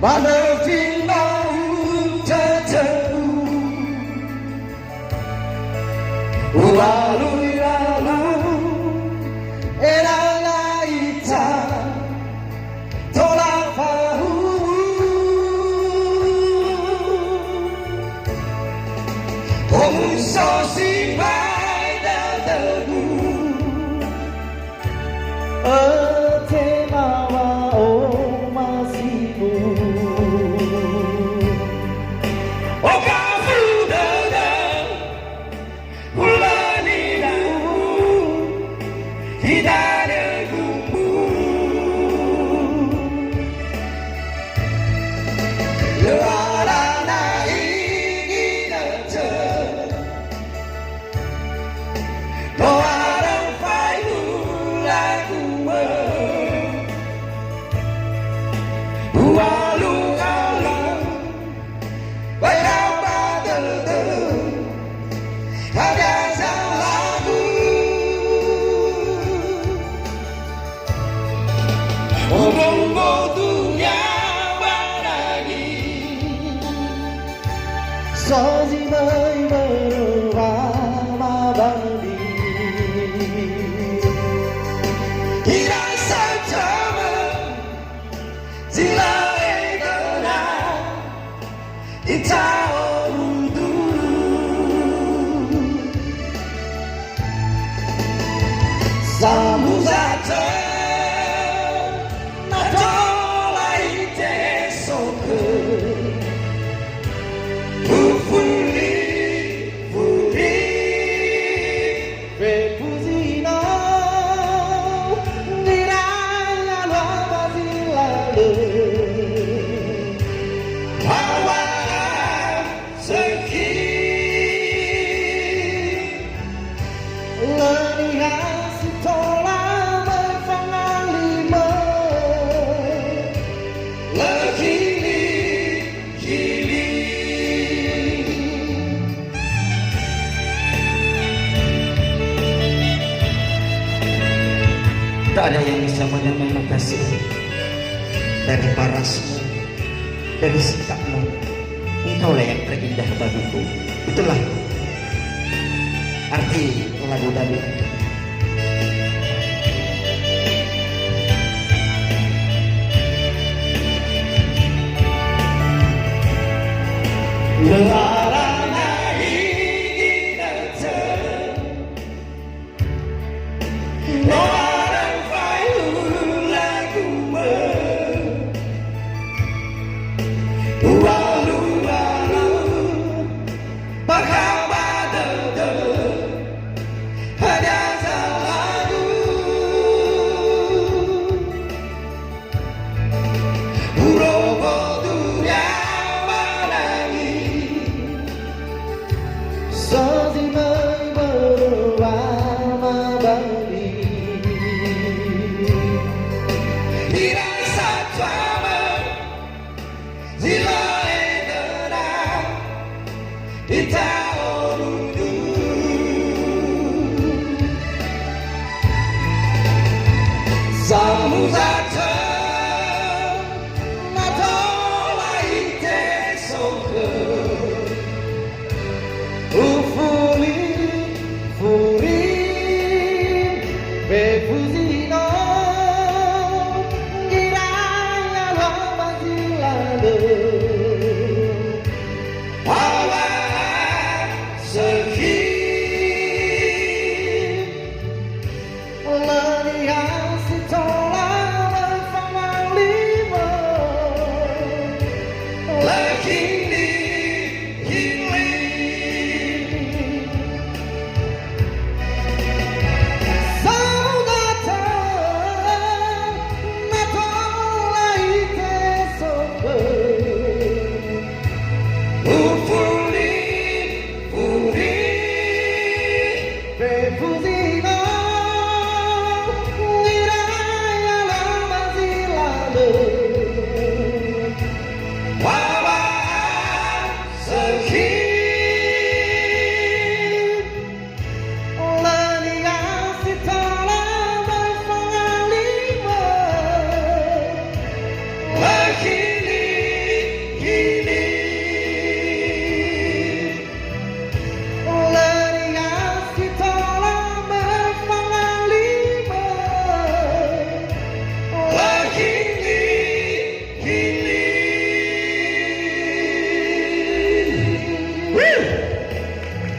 Manafinahu jajaku Uwalu-lalu Eralaita Tolafahu Omusosi Maidadagu Atemawa Omasimu Okafudada Ulaninahu Hidadagumu Luarana Inginata Loarang Faihulagumu Ualu-alu Bayabadadu Ada salahku Ubungku dunia baragi Sazimai berwama bandi Kira saja Sila egana Itao rudu Samuzata Natola ite soke Ufuli Fuli Fepuzina Nirala Lama Zilale Hawa Seki Lanihan Sitola Mefangalima Lekili-kili Tak ada yang bisa menyamai kasih dari parasmu, dari sikapmu. Engkaulah yang terindah bagiku. Itulah arti lagu David. Luarana Inginata Loarang Faihulagumu Ualu-alu Bakabadadu Ada salahku Urogo dunia managi Sazimai berwama bandi Dirasa tuama Zila egana Itao rudu Samuzata